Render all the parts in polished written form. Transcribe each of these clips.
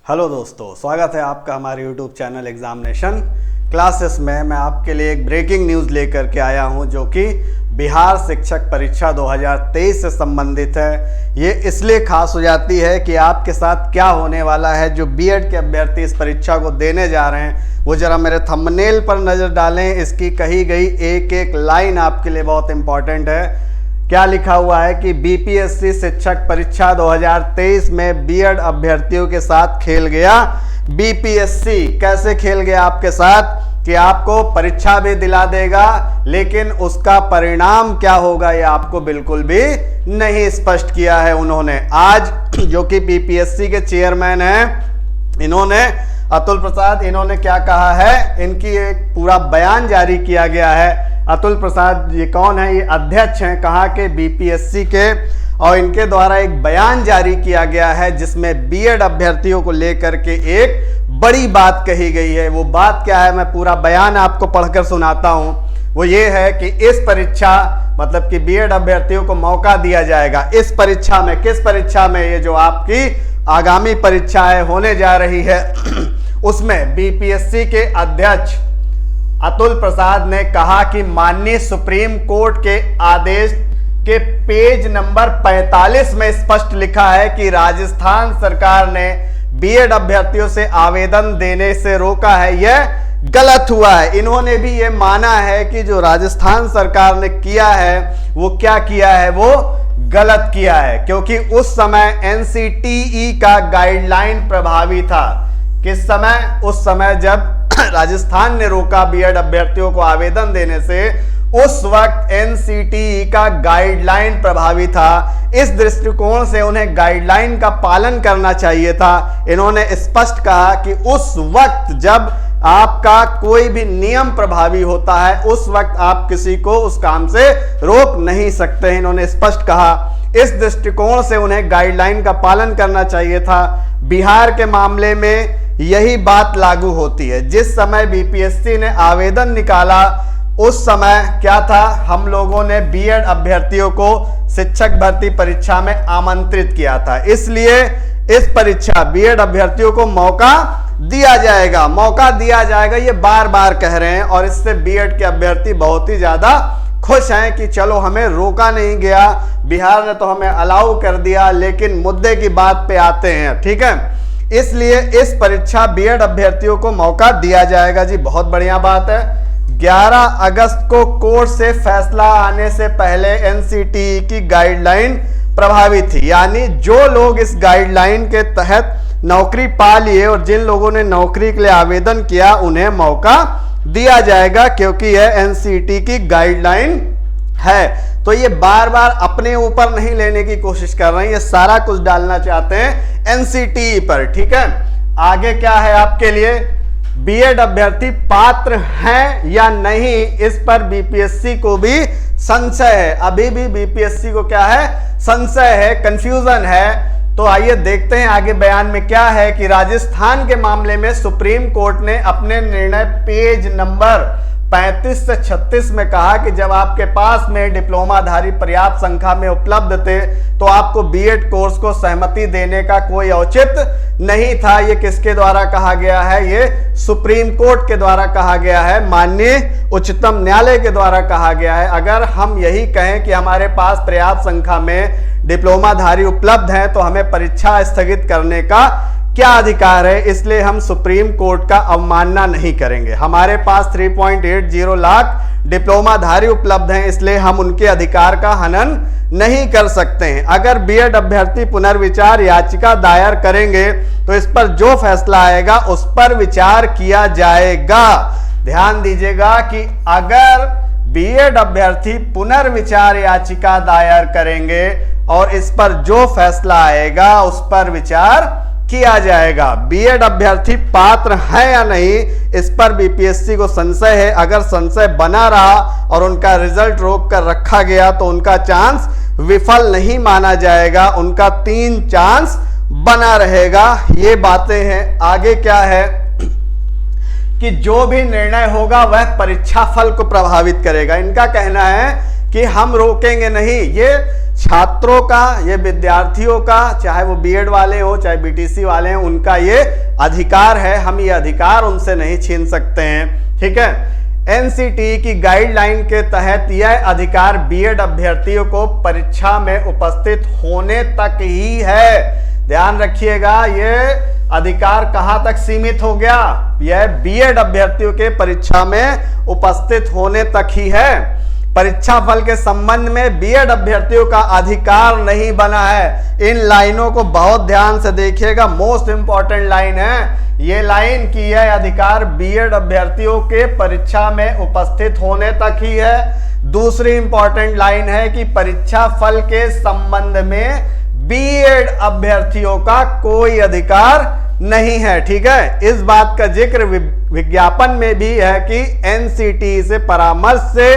Hello दोस्तों, स्वागत है आपका हमारे YouTube चैनल एग्जामिनेशन क्लासेस में। मैं आपके लिए एक ब्रेकिंग न्यूज़ लेकर के आया हूं जो कि बिहार शिक्षक परीक्षा 2023 से संबंधित है। ये इसलिए खास हो जाती है कि आपके साथ क्या होने वाला है। जो बीएड के अभ्यर्थी इस परीक्षा को देने जा रहे हैं वो ज़रा मेरे थंबनेल पर नज़र डालें। इसकी कही गई एक एक लाइन आपके लिए बहुत इंपॉर्टेंट है। क्या लिखा हुआ है कि बीपीएससी शिक्षक परीक्षा 2023 में बीएड अभ्यर्थियों के साथ खेल गया। बीपीएससी कैसे खेल गया आपके साथ कि आपको परीक्षा भी दिला देगा, लेकिन उसका परिणाम क्या होगा ये आपको बिल्कुल भी नहीं स्पष्ट किया है उन्होंने। आज जो कि बीपीएससी के चेयरमैन हैं, इन्होंने अतुल प्रसाद, इन्होंने क्या कहा है, इनकी एक पूरा बयान जारी किया गया है। अतुल प्रसाद ये कौन है? ये अध्यक्ष हैं कहाँ के? बीपीएससी के। और इनके द्वारा एक बयान जारी किया गया है जिसमें बीएड अभ्यर्थियों को लेकर के एक बड़ी बात कही गई है। वो बात क्या है, मैं पूरा बयान आपको पढ़कर सुनाता हूं। वो ये है कि इस परीक्षा मतलब कि बीएड अभ्यर्थियों को मौका दिया जाएगा इस परीक्षा में। किस परीक्षा में? ये जो आपकी आगामी परीक्षाएं होने जा रही है उसमें बीपीएससी के अध्यक्ष अतुल प्रसाद ने कहा कि माननीय सुप्रीम कोर्ट के आदेश के पेज नंबर 45 में स्पष्ट लिखा है कि राजस्थान सरकार ने बीएड अभ्यर्थियों से आवेदन देने से रोका है। यह गलत हुआ है। इन्होंने भी यह माना है कि जो राजस्थान सरकार ने किया है वो क्या किया है, वो गलत किया है, क्योंकि उस समय एनसीटीई का गाइडलाइन प्रभावी था। किस समय? उस समय जब राजस्थान ने रोका बीएड अभ्यर्थियों को आवेदन देने से, उस वक्त एनसीटीई का गाइडलाइन प्रभावी था। इस दृष्टिकोण से उन्हें गाइडलाइन का पालन करना चाहिए था। इन्होंने स्पष्ट कहा कि उस वक्त जब आपका कोई भी नियम प्रभावी होता है उस वक्त आप किसी को उस काम से रोक नहीं सकते। इन्होंने स्पष्ट कहा इस दृष्टिकोण से उन्हें गाइडलाइन का पालन करना चाहिए था। बिहार के मामले में यही बात लागू होती है। जिस समय बीपीएससी ने आवेदन निकाला उस समय क्या था, हम लोगों ने बीएड अभ्यर्थियों को शिक्षक भर्ती परीक्षा में आमंत्रित किया था। इसलिए इस परीक्षा बीएड अभ्यर्थियों को मौका दिया जाएगा, मौका दिया जाएगा, ये बार बार कह रहे हैं। और इससे बीएड के अभ्यर्थी बहुत ही ज्यादा खुश हैं कि चलो हमें रोका नहीं गया, बिहार ने तो हमें अलाउ कर दिया। लेकिन मुद्दे की बात पे आते हैं, ठीक है। इसलिए इस परीक्षा बीएड अभ्यर्थियों को मौका दिया जाएगा जी, बहुत बढ़िया बात है। 11 अगस्त को कोर्ट से फैसला आने से पहले एनसीटीई की गाइडलाइन प्रभावी थी, यानी जो लोग इस गाइडलाइन के तहत नौकरी पा लिए और जिन लोगों ने नौकरी के लिए आवेदन किया उन्हें मौका दिया जाएगा, क्योंकि यह एनसीटीई की गाइडलाइन है। तो ये बार बार अपने ऊपर नहीं लेने की कोशिश कर रहे हैं, ये सारा कुछ डालना चाहते हैं एनसीटीई पर, ठीक है। आगे क्या है आपके लिए, बीएड अभ्यर्थी पात्र हैं या नहीं, इस पर बीपीएससी को भी संशय है। अभी भी बीपीएससी को क्या है, संशय है, कंफ्यूजन है। तो आइए देखते हैं आगे बयान में क्या है कि राजस्थान के मामले में सुप्रीम कोर्ट ने अपने निर्णय पेज नंबर 35 से 36 में कहा कि जब आपके पास में डिप्लोमाधारी पर्याप्त संख्या में उपलब्ध थे तो आपको बीएड कोर्स को सहमति देने का कोई औचित्य नहीं था। ये किसके द्वारा कहा गया है? ये सुप्रीम कोर्ट के द्वारा कहा गया है, माननीय उच्चतम न्यायालय के द्वारा कहा गया है। अगर हम यही कहें कि हमारे पास पर्याप्त संख्या में डिप्लोमाधारी उपलब्ध हैं तो हमें परीक्षा स्थगित करने का क्या अधिकार है, इसलिए हम सुप्रीम कोर्ट का अवमानना नहीं करेंगे। हमारे पास 3.80 लाख डिप्लोमाधारी उपलब्ध हैं, इसलिए हम उनके अधिकार का हनन नहीं कर सकते हैं। अगर बीएड अभ्यर्थी पुनर्विचार याचिका दायर करेंगे तो इस पर जो फैसला आएगा उस पर विचार किया जाएगा। ध्यान दीजिएगा कि अगर बीएड अभ्यर्थी पुनर्विचार याचिका दायर करेंगे और इस पर जो फैसला आएगा उस पर विचार किया जाएगा। बीएड अभ्यर्थी पात्र है या नहीं, इस पर बीपीएससी को संशय है। अगर संशय बना रहा और उनका रिजल्ट रोक कर रखा गया तो उनका चांस विफल नहीं माना जाएगा, उनका 3 चांस बना रहेगा। ये बातें हैं। आगे क्या है कि जो भी निर्णय होगा वह परीक्षा फल को प्रभावित करेगा। इनका कहना है कि हम रोकेंगे नहीं, ये छात्रों का, ये विद्यार्थियों का, चाहे वो बीएड वाले हो चाहे बीटीसी वाले हैं, उनका ये अधिकार है। हम ये अधिकार उनसे नहीं छीन सकते हैं। ठीक है, एनसीटी की गाइडलाइन के तहत यह अधिकार बीएड अभ्यर्थियों को परीक्षा में उपस्थित होने तक ही है। ध्यान रखिएगा, यह अधिकार कहां तक सीमित हो गया? यह बीएड अभ्यर्थियों के परीक्षा में उपस्थित होने तक ही है। परीक्षा फल के संबंध में बीएड अभ्यर्थियों का अधिकार नहीं बना है। इन लाइनों को बहुत ध्यान से देखिएगा, मोस्ट इंपॉर्टेंट लाइन है ये लाइन की यह अधिकार बीएड अभ्यर्थियों के परीक्षा में उपस्थित होने तक ही है। दूसरी इंपॉर्टेंट लाइन है कि परीक्षा फल के संबंध में बीएड अभ्यर्थियों का कोई अधिकार नहीं है। ठीक है, इस बात का जिक्र विज्ञापन में भी है कि एनसीटी से परामर्श से,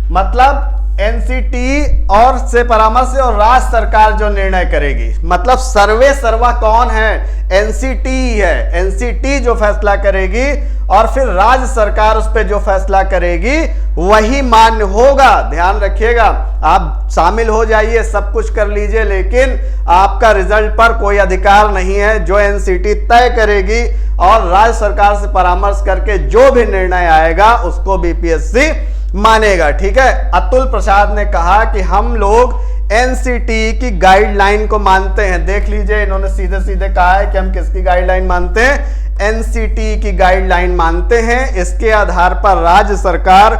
मतलब एनसीटी और से परामर्श से, और राज्य सरकार जो निर्णय करेगी, मतलब सर्वे सर्वा कौन है? एनसीटी है। एनसीटी जो फैसला करेगी और फिर राज्य सरकार उस पर जो फैसला करेगी वही मान्य होगा। ध्यान रखिएगा, आप शामिल हो जाइए, सब कुछ कर लीजिए, लेकिन आपका रिजल्ट पर कोई अधिकार नहीं है। जो एनसीटी तय करेगी और राज्य सरकार से परामर्श करके जो भी निर्णय आएगा उसको बीपीएससी मानेगा। ठीक है, अतुल प्रसाद ने कहा कि हम लोग एनसीटी की गाइडलाइन को मानते हैं। देख लीजिए, इन्होंने सीधे सीधे कहा है कि हम किसकी गाइडलाइन मानते हैं? एनसीटी की गाइडलाइन मानते हैं। इसके आधार पर राज्य सरकार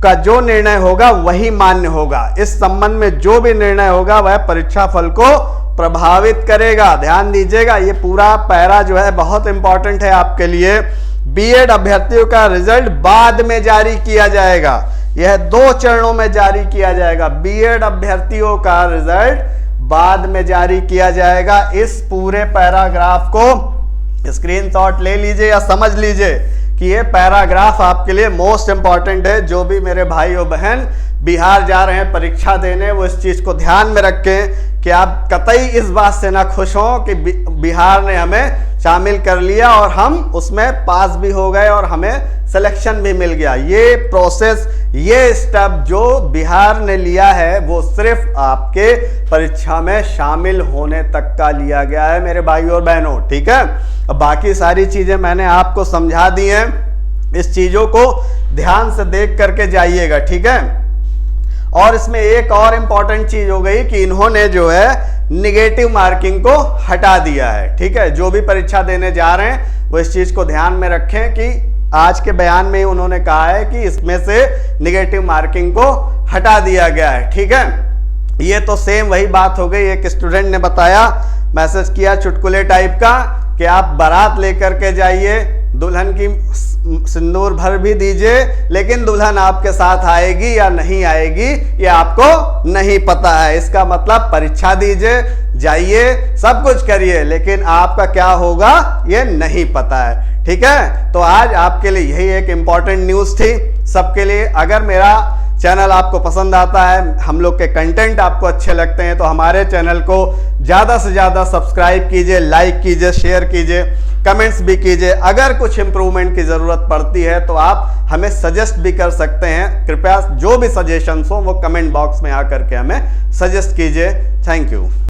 का जो निर्णय होगा वही मान्य होगा। इस संबंध में जो भी निर्णय होगा वह परीक्षा फल को प्रभावित करेगा। ध्यान दीजिएगा, ये पूरा पैरा जो है बहुत इंपॉर्टेंट है आपके लिए। बीएड अभ्यर्थियों का रिजल्ट बाद में जारी किया जाएगा। यह 2 चरणों में जारी किया जाएगा। बीएड अभ्यर्थियों का रिजल्ट बाद में जारी किया जाएगा। इस पूरे पैराग्राफ को स्क्रीनशॉट ले लीजिए या समझ लीजिए कि ये पैराग्राफ आपके लिए मोस्ट इंपॉर्टेंट है। जो भी मेरे भाई और बहन बिहार जा रहे हैं परीक्षा देने, वो इस चीज को ध्यान में रखें कि आप कतई इस बात से ना खुश हों कि बिहार ने हमें शामिल कर लिया और हम उसमें पास भी हो गए और हमें सिलेक्शन भी मिल गया। ये प्रोसेस, ये स्टेप जो बिहार ने लिया है वो सिर्फ आपके परीक्षा में शामिल होने तक का लिया गया है मेरे भाई और बहनों। ठीक है, अब बाकी सारी चीजें मैंने आपको समझा दी हैं। इस चीजों को ध्यान से देख करके जाइएगा। ठीक है, और इसमें एक और इंपॉर्टेंट चीज हो गई कि इन्होंने जो है निगेटिव मार्किंग को हटा दिया है। ठीक है, जो भी परीक्षा देने जा रहे हैं वो इस चीज को ध्यान में रखें कि आज के बयान में उन्होंने कहा है कि इसमें से निगेटिव मार्किंग को हटा दिया गया है। ठीक है, ये तो सेम वही बात हो गई। एक स्टूडेंट ने बताया, मैसेज किया चुटकुले टाइप का कि आप बारात लेकर के जाइए, दुल्हन की सिंदूर भर भी दीजिए, लेकिन दुल्हन आपके साथ आएगी या नहीं आएगी ये आपको नहीं पता है। इसका मतलब परीक्षा दीजिए, जाइए, सब कुछ करिए, लेकिन आपका क्या होगा ये नहीं पता है। ठीक है, तो आज आपके लिए यही एक इंपॉर्टेंट न्यूज थी सबके लिए। अगर मेरा चैनल आपको पसंद आता है, हम लोग के कंटेंट आपको अच्छे लगते हैं, तो हमारे चैनल को ज़्यादा से ज़्यादा सब्सक्राइब कीजिए, लाइक कीजिए, शेयर कीजिए, कमेंट्स भी कीजिए। अगर कुछ इंप्रूवमेंट की ज़रूरत पड़ती है तो आप हमें सजेस्ट भी कर सकते हैं। कृपया जो भी सजेशंस हो वो कमेंट बॉक्स में आकर के हमें सजेस्ट कीजिए। Thank you.